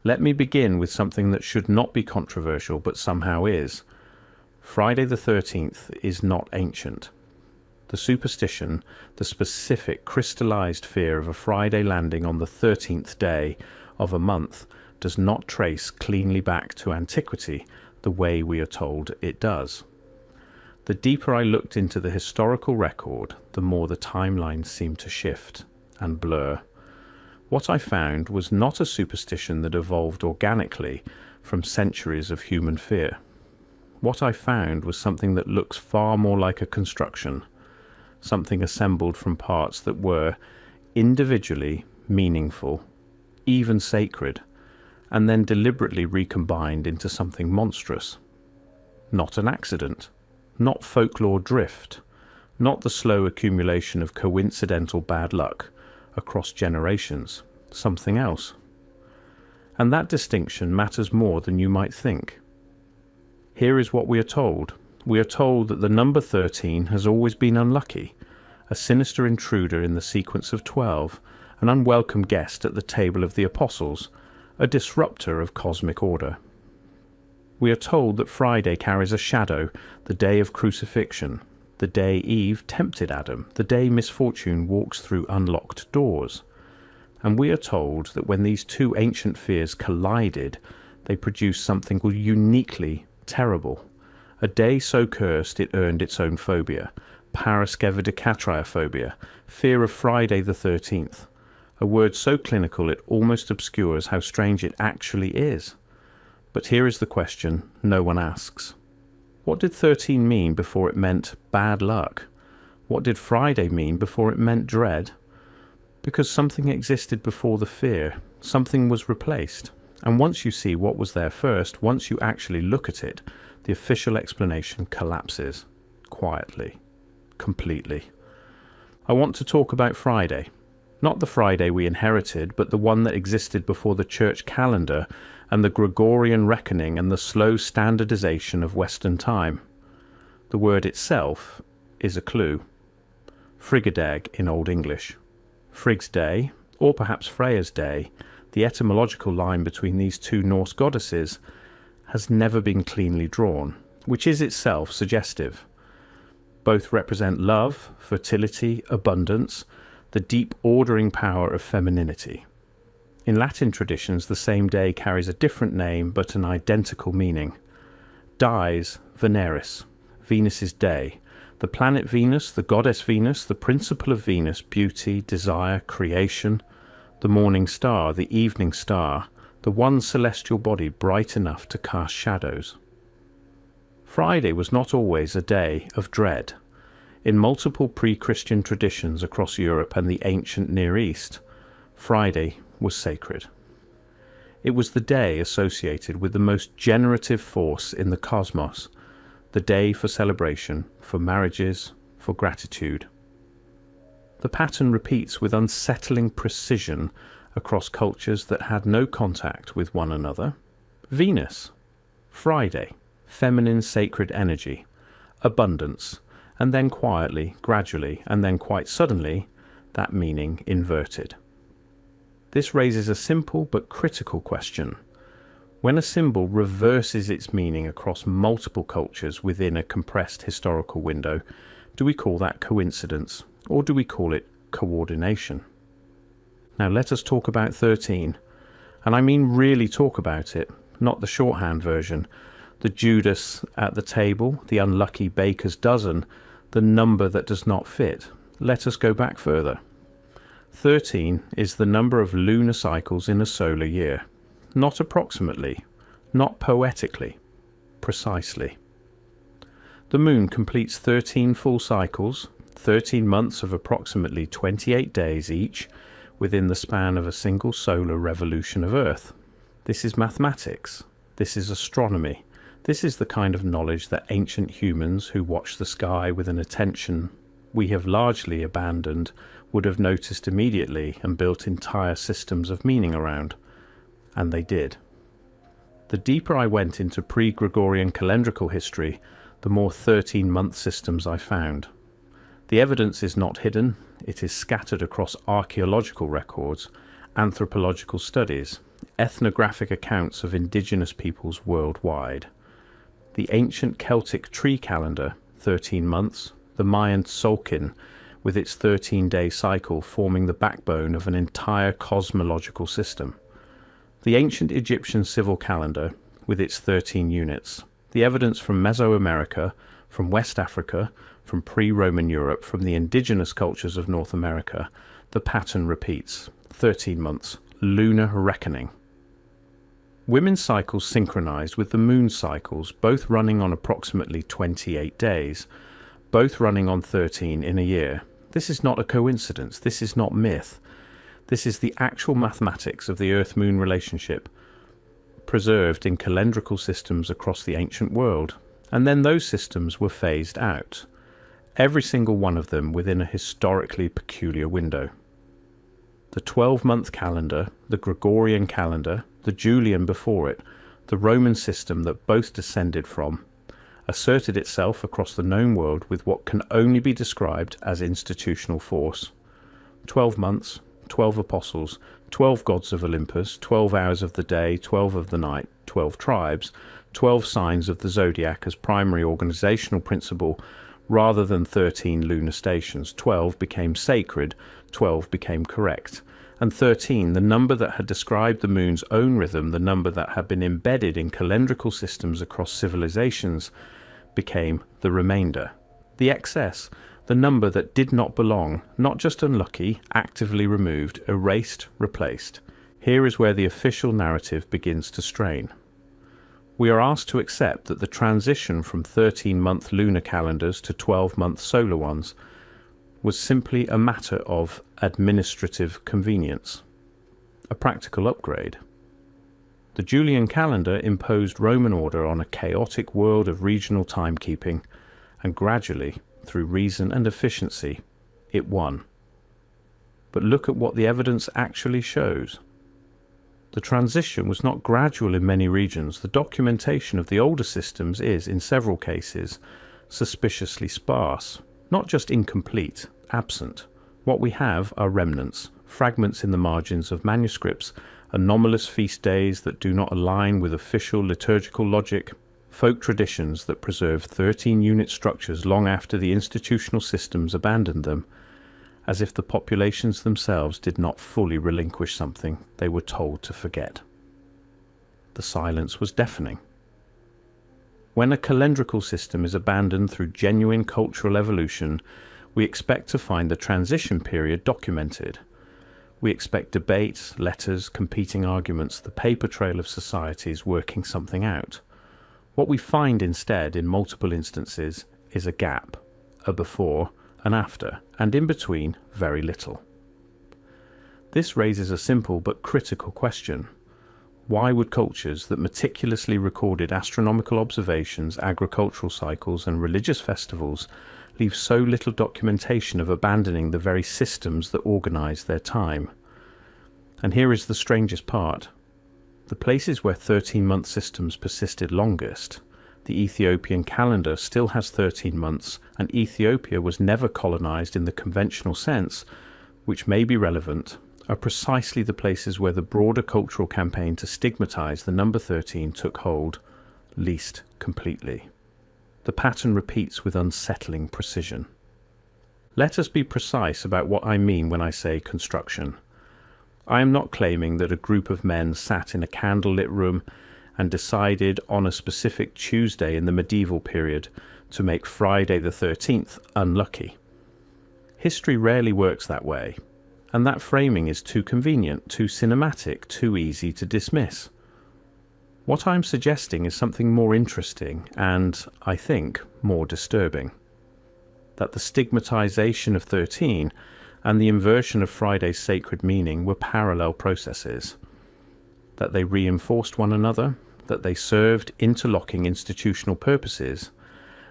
Let me begin with something that should not be controversial but somehow is. Friday the 13th is not ancient. The superstition, the specific crystallized fear of a Friday landing on the 13th day of a month, does not trace cleanly back to antiquity the way we are told it does. The deeper I looked into the historical record, the more the timelines seemed to shift and blur. What I found was not a superstition that evolved organically from centuries of human fear. What I found was something that looks far more like a construction, something assembled from parts that were individually meaningful, even sacred, and then deliberately recombined into something monstrous. Not an accident, not folklore drift, not the slow accumulation of coincidental bad luck across generations, something else. And that distinction matters more than you might think. Here is what we are told. We are told that the number 13 has always been unlucky, a sinister intruder in the sequence of 12, an unwelcome guest at the table of the apostles, a disruptor of cosmic order. We are told that Friday carries a shadow, the day of crucifixion, the day Eve tempted Adam, the day misfortune walks through unlocked doors. And we are told that when these two ancient fears collided, they produced something uniquely terrible. A day so cursed it earned its own phobia, paraskevidekatriophobia, fear of Friday the 13th, a word so clinical it almost obscures how strange it actually is. But here is the question no one asks. What did 13 mean before it meant bad luck? What did Friday mean before it meant dread? Because something existed before the fear, something was replaced. And once you see what was there first, once you actually look at it, the official explanation collapses, quietly, completely. I want to talk about Friday. Not the Friday we inherited, but the one that existed before the church calendar and the Gregorian reckoning and the slow standardization of Western time. The word itself is a clue. Frigidag in Old English. Frigg's Day, or perhaps Freya's Day, the etymological line between these two Norse goddesses, has never been cleanly drawn, which is itself suggestive. Both represent love, fertility, abundance, the deep ordering power of femininity. In Latin traditions, the same day carries a different name but an identical meaning. Dies Veneris, Venus's day. The planet Venus, the goddess Venus, the principle of Venus, beauty, desire, creation, the morning star, the evening star, the one celestial body bright enough to cast shadows. Friday was not always a day of dread. In multiple pre-Christian traditions across Europe and the ancient Near East, Friday was sacred. It was the day associated with the most generative force in the cosmos, the day for celebration, for marriages, for gratitude. The pattern repeats with unsettling precision across cultures that had no contact with one another. Venus, Friday, feminine sacred energy, abundance, and then quietly, gradually, and then quite suddenly, that meaning inverted. This raises a simple but critical question. When a symbol reverses its meaning across multiple cultures within a compressed historical window, do we call that coincidence, or do we call it coordination? Now let us talk about 13, and I mean really talk about it, not the shorthand version, the Judas at the table, the unlucky baker's dozen, the number that does not fit. Let us go back further. 13 is the number of lunar cycles in a solar year. Not approximately, not poetically, precisely. The moon completes 13 full cycles, 13 months of approximately 28 days each, within the span of a single solar revolution of Earth. This is mathematics. This is astronomy. This is the kind of knowledge that ancient humans who watch the sky with an attention we have largely abandoned would have noticed immediately and built entire systems of meaning around. And they did. The deeper I went into pre-Gregorian calendrical history, the more 13-month systems I found. The evidence is not hidden, it is scattered across archaeological records, anthropological studies, ethnographic accounts of indigenous peoples worldwide. The ancient Celtic tree calendar, 13 months, the Mayan Tzolk'in, with its 13-day cycle forming the backbone of an entire cosmological system. The ancient Egyptian civil calendar, with its 13 units. The evidence from Mesoamerica, from West Africa, from pre-Roman Europe, from the indigenous cultures of North America, the pattern repeats. 13 months, lunar reckoning. Women's cycles synchronized with the moon's cycles, both running on approximately 28 days, both running on 13 in a year. This is not a coincidence. This is not myth. This is the actual mathematics of the Earth-Moon relationship, preserved in calendrical systems across the ancient world. And then those systems were phased out, every single one of them within a historically peculiar window. The 12-month calendar, the Gregorian calendar, the Julian before it, the Roman system that both descended from, asserted itself across the known world with what can only be described as institutional force. 12 months, 12 apostles, 12 gods of Olympus, 12 hours of the day, 12 of the night, 12 tribes, 12 signs of the zodiac as primary organizational principle rather than 13 lunar stations. 12 became sacred, 12 became correct. And 13, the number that had described the moon's own rhythm, the number that had been embedded in calendrical systems across civilizations, became the remainder. The excess, the number that did not belong, not just unlucky, actively removed, erased, replaced. Here is where the official narrative begins to strain. We are asked to accept that the transition from 13-month lunar calendars to 12-month solar ones was simply a matter of administrative convenience, a practical upgrade. The Julian calendar imposed Roman order on a chaotic world of regional timekeeping, and gradually, through reason and efficiency, it won. But look at what the evidence actually shows. The transition was not gradual in many regions. The documentation of the older systems is, in several cases, suspiciously sparse, not just incomplete, absent. What we have are remnants, fragments in the margins of manuscripts, anomalous feast days that do not align with official liturgical logic, folk traditions that preserve 13-unit structures long after the institutional systems abandoned them, as if the populations themselves did not fully relinquish something they were told to forget. The silence was deafening. When a calendrical system is abandoned through genuine cultural evolution, we expect to find the transition period documented. We expect debates, letters, competing arguments, the paper trail of societies working something out. What we find instead, in multiple instances, is a gap, a before, and after, and in between, very little. This raises a simple but critical question. Why would cultures that meticulously recorded astronomical observations, agricultural cycles, and religious festivals leave so little documentation of abandoning the very systems that organize their time? And here is the strangest part. The places where 13-month systems persisted longest, the Ethiopian calendar still has 13 months, and Ethiopia was never colonized in the conventional sense, which may be relevant, are precisely the places where the broader cultural campaign to stigmatize the number 13 took hold least completely. The pattern repeats with unsettling precision. Let us be precise about what I mean when I say construction. I am not claiming that a group of men sat in a candlelit room and decided on a specific Tuesday in the medieval period to make Friday the 13th unlucky. History rarely works that way, and that framing is too convenient, too cinematic, too easy to dismiss. What I'm suggesting is something more interesting and, I think, more disturbing. That the stigmatization of 13 and the inversion of Friday's sacred meaning were parallel processes. That they reinforced one another, that they served interlocking institutional purposes,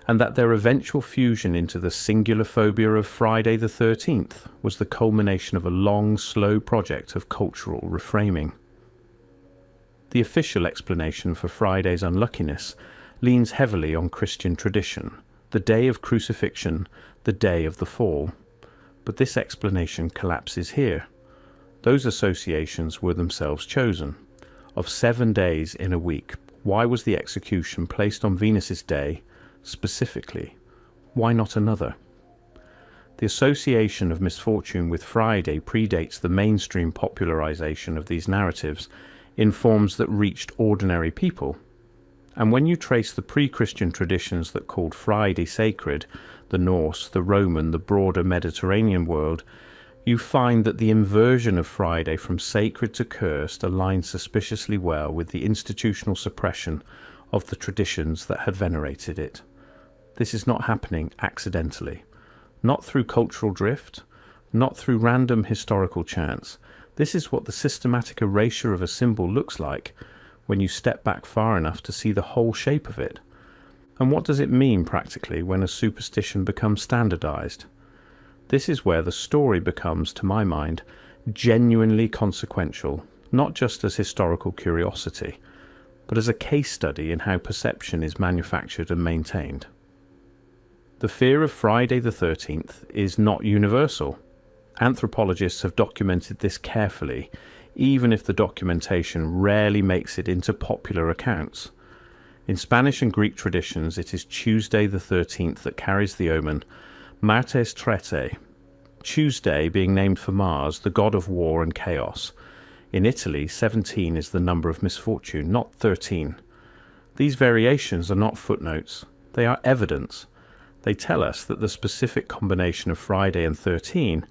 and that their eventual fusion into the singular phobia of Friday the 13th was the culmination of a long, slow project of cultural reframing. The official explanation for Friday's unluckiness leans heavily on Christian tradition, the day of crucifixion, the day of the fall. But this explanation collapses here. Those associations were themselves chosen. of 7 days in a week. Why was the execution placed on Venus's day specifically? Why not another? The association of misfortune with Friday predates the mainstream popularization of these narratives in forms that reached ordinary people. And when you trace the pre-Christian traditions that called Friday sacred, the Norse, the Roman, the broader Mediterranean world, you find that the inversion of Friday from sacred to cursed aligns suspiciously well with the institutional suppression of the traditions that had venerated it. This is not happening accidentally, not through cultural drift, not through random historical chance. This is what the systematic erasure of a symbol looks like when you step back far enough to see the whole shape of it. And what does it mean practically when a superstition becomes standardized? This is where the story becomes, to my mind, genuinely consequential, not just as historical curiosity, but as a case study in how perception is manufactured and maintained. The fear of Friday the 13th is not universal. Anthropologists have documented this carefully, even if the documentation rarely makes it into popular accounts. In Spanish and Greek traditions, it is Tuesday the 13th that carries the omen Martes Trece, Tuesday being named for Mars, the god of war and chaos. In Italy, 17 is the number of misfortune, not 13. These variations are not footnotes. They are evidence. They tell us that the specific combination of Friday and 13,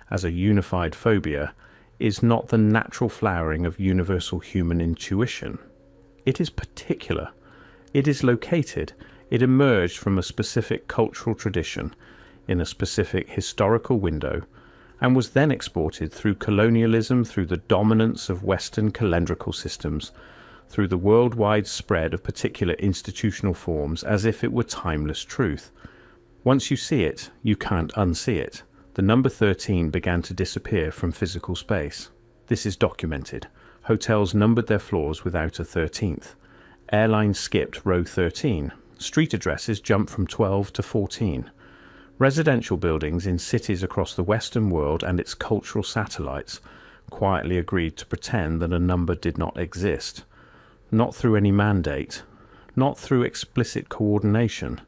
as a unified phobia, is not the natural flowering of universal human intuition. It is particular. It is located. It emerged from a specific cultural tradition in a specific historical window and was then exported through colonialism, through the dominance of Western calendrical systems, through the worldwide spread of particular institutional forms as if it were timeless truth. Once you see it, you can't unsee it. The number 13 began to disappear from physical space. This is documented. Hotels numbered their floors without a 13th. Airlines skipped row 13. Street addresses jumped from 12 to 14. Residential buildings in cities across the Western world and its cultural satellites quietly agreed to pretend that a number did not exist. Not through any mandate, not through explicit coordination,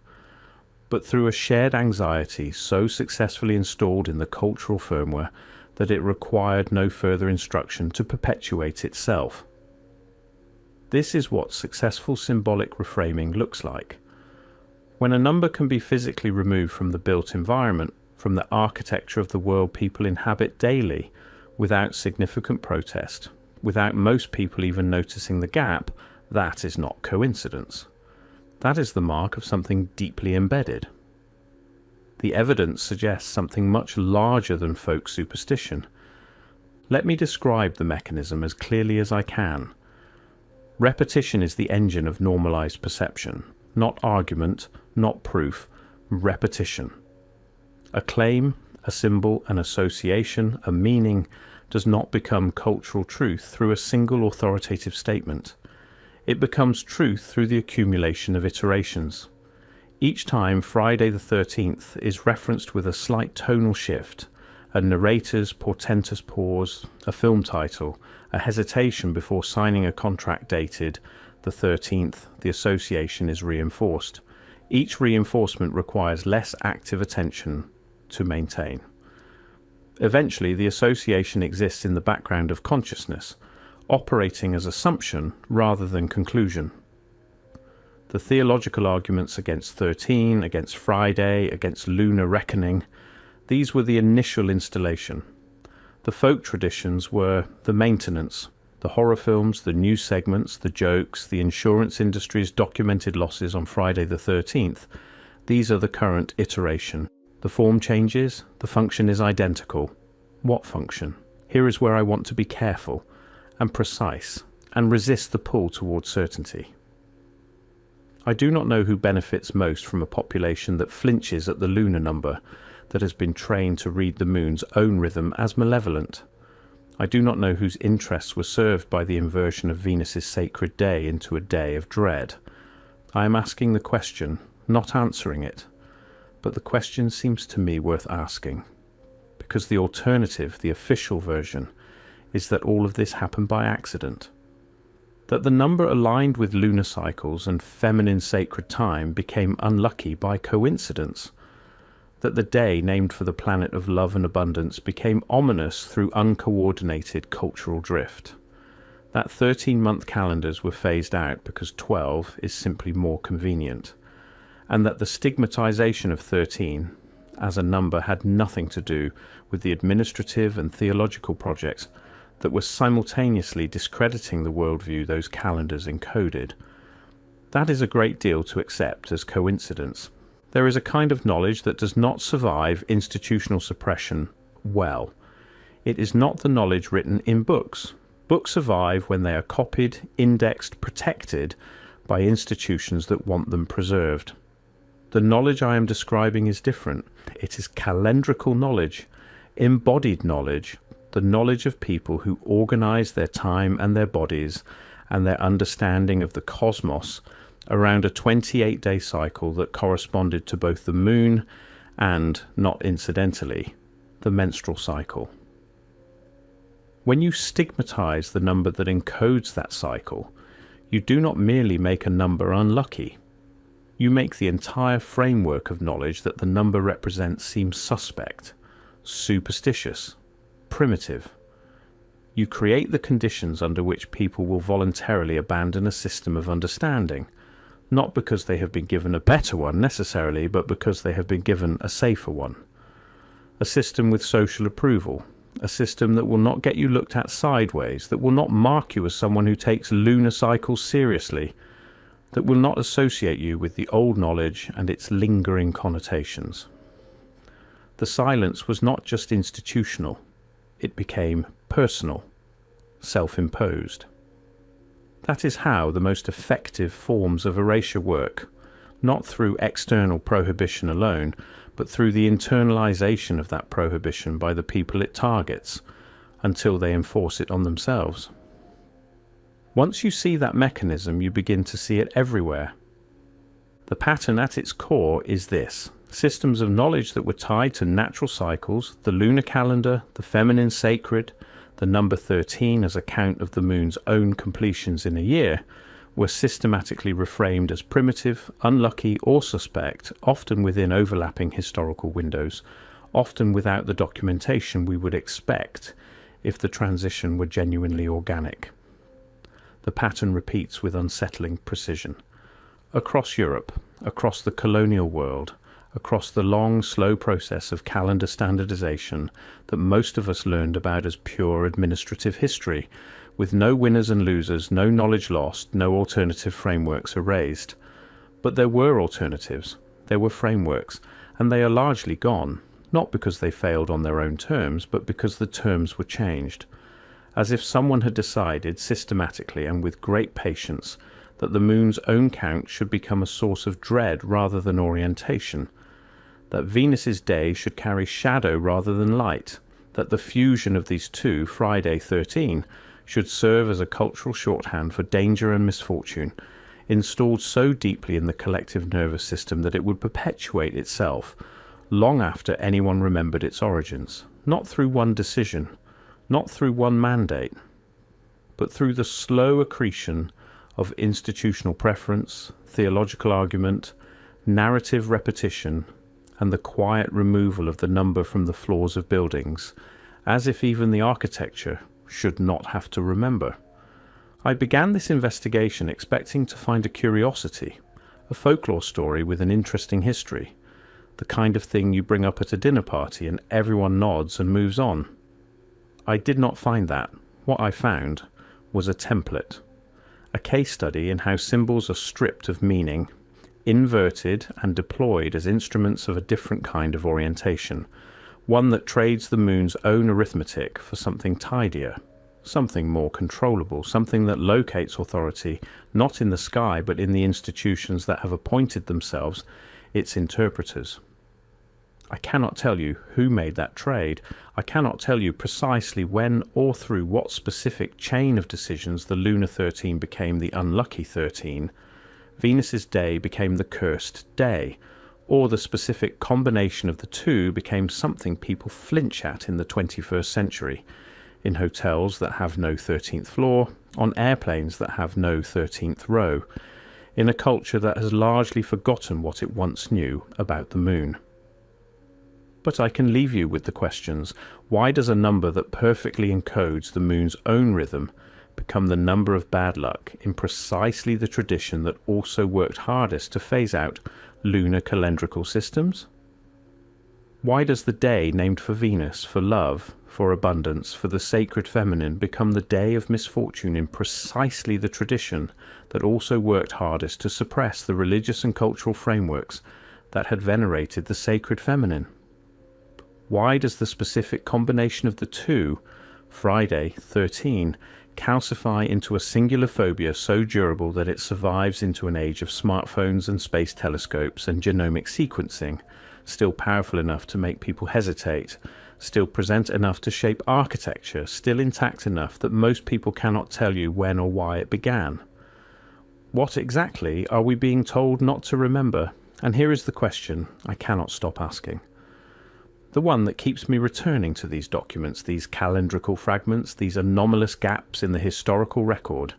but through a shared anxiety so successfully installed in the cultural firmware that it required no further instruction to perpetuate itself. This is what successful symbolic reframing looks like. When a number can be physically removed from the built environment, from the architecture of the world people inhabit daily, without significant protest, without most people even noticing the gap, that is not coincidence. That is the mark of something deeply embedded. The evidence suggests something much larger than folk superstition. Let me describe the mechanism as clearly as I can. Repetition is the engine of normalized perception, not argument, not proof, repetition. A claim, a symbol, an association, a meaning does not become cultural truth through a single authoritative statement. It becomes truth through the accumulation of iterations. Each time Friday the 13th is referenced with a slight tonal shift, a narrator's portentous pause, a film title, a hesitation before signing a contract dated the 13th, the association is reinforced. Each reinforcement requires less active attention to maintain. Eventually, the association exists in the background of consciousness, operating as assumption rather than conclusion. The theological arguments against 13, against Friday, against lunar reckoning, these were the initial installation. The folk traditions were the maintenance. The horror films, the news segments, the jokes, the insurance industry's documented losses on Friday the 13th, these are the current iteration. The form changes, the function is identical. What function? Here is where I want to be careful and precise and resist the pull towards certainty. I do not know who benefits most from a population that flinches at the lunar number, that has been trained to read the moon's own rhythm as malevolent. I do not know whose interests were served by the inversion of Venus's sacred day into a day of dread. I am asking the question, not answering it, but the question seems to me worth asking, because the alternative, the official version, is that all of this happened by accident. that the number aligned with lunar cycles and feminine sacred time became unlucky by coincidence, that the day named for the planet of love and abundance became ominous through uncoordinated cultural drift, that 13-month calendars were phased out because 12 is simply more convenient, and that the stigmatization of 13 as a number had nothing to do with the administrative and theological projects that were simultaneously discrediting the worldview those calendars encoded. That is a great deal to accept as coincidence. There is a kind of knowledge that does not survive institutional suppression well. It is not the knowledge written in books. Books survive when they are copied, indexed, protected by institutions that want them preserved. The knowledge I am describing is different. It is calendrical knowledge, embodied knowledge, the knowledge of people who organize their time and their bodies and their understanding of the cosmos around a 28-day cycle that corresponded to both the moon and, not incidentally, the menstrual cycle. When you stigmatize the number that encodes that cycle, you do not merely make a number unlucky. You make the entire framework of knowledge that the number represents seem suspect, superstitious, primitive. You create the conditions under which people will voluntarily abandon a system of understanding, not because they have been given a better one necessarily, but because they have been given a safer one. A system with social approval, a system that will not get you looked at sideways, that will not mark you as someone who takes lunar cycles seriously, that will not associate you with the old knowledge and its lingering connotations. The silence was not just institutional, it became personal, self-imposed. That is how the most effective forms of erasure work, not through external prohibition alone, but through the internalization of that prohibition by the people it targets, until they enforce it on themselves. Once you see that mechanism, you begin to see it everywhere. The pattern at its core is this: systems of knowledge that were tied to natural cycles, the lunar calendar, the feminine sacred, the number 13 as a count of the moon's own completions in a year, were systematically reframed as primitive, unlucky, or suspect, often within overlapping historical windows, often without the documentation we would expect if the transition were genuinely organic. The pattern repeats with unsettling precision. Across Europe, across the colonial world, across the long, slow process of calendar standardization that most of us learned about as pure administrative history, with no winners and losers, no knowledge lost, no alternative frameworks erased. But there were alternatives, there were frameworks, and they are largely gone, not because they failed on their own terms, but because the terms were changed. As if someone had decided systematically and with great patience that the moon's own count should become a source of dread rather than orientation, that Venus's day should carry shadow rather than light, that the fusion of these two, Friday 13, should serve as a cultural shorthand for danger and misfortune, installed so deeply in the collective nervous system that it would perpetuate itself long after anyone remembered its origins, not through one decision, not through one mandate, but through the slow accretion of institutional preference, theological argument, narrative repetition, and the quiet removal of the number from the floors of buildings, as if even the architecture should not have to remember. I began this investigation expecting to find a curiosity, a folklore story with an interesting history, the kind of thing you bring up at a dinner party and everyone nods and moves on. I did not find that. What I found was a template, a case study in how symbols are stripped of meaning, inverted and deployed as instruments of a different kind of orientation, one that trades the moon's own arithmetic for something tidier, something more controllable, something that locates authority not in the sky but in the institutions that have appointed themselves its interpreters. I cannot tell you who made that trade. I cannot tell you precisely when or through what specific chain of decisions the lunar 13 became the unlucky 13, Venus's day became the cursed day, or the specific combination of the two became something people flinch at in the 21st century. in hotels that have no 13th floor, on airplanes that have no 13th row, in a culture that has largely forgotten what it once knew about the moon. But I can leave you with the questions: why does a number that perfectly encodes the moon's own rhythm become the number of bad luck in precisely the tradition that also worked hardest to phase out lunar calendrical systems? Why does the day named for Venus, for love, for abundance, for the sacred feminine become the day of misfortune in precisely the tradition that also worked hardest to suppress the religious and cultural frameworks that had venerated the sacred feminine? Why does the specific combination of the two, Friday, 13, calcify into a singular phobia so durable that it survives into an age of smartphones and space telescopes and genomic sequencing, still powerful enough to make people hesitate, still present enough to shape architecture, still intact enough that most people cannot tell you when or why it began? What exactly are we being told not to remember? And here is the question I cannot stop asking. The one that keeps me returning to these documents, these calendrical fragments, these anomalous gaps in the historical record.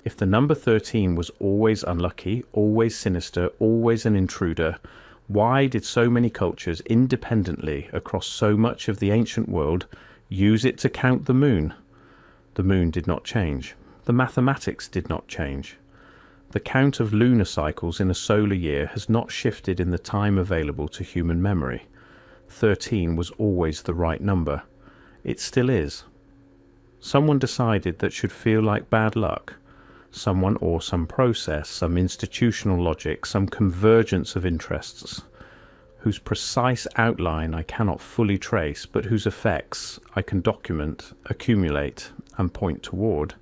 If the number 13 was always unlucky, always sinister, always an intruder, why did so many cultures independently across so much of the ancient world use it to count the moon? The moon did not change. The mathematics did not change. The count of lunar cycles in a solar year has not shifted in the time available to human memory. 13 was always the right number. It still is. Someone decided that should feel like bad luck. Someone or some process, some institutional logic, some convergence of interests, whose precise outline I cannot fully trace, but whose effects I can document, accumulate, and point toward,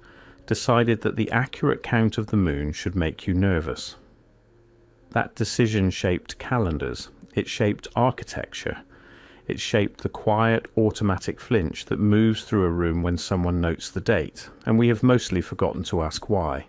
decided that the accurate count of the moon should make you nervous. That decision shaped calendars. It shaped architecture. It shaped the quiet, automatic flinch that moves through a room when someone notes the date, and we have mostly forgotten to ask why.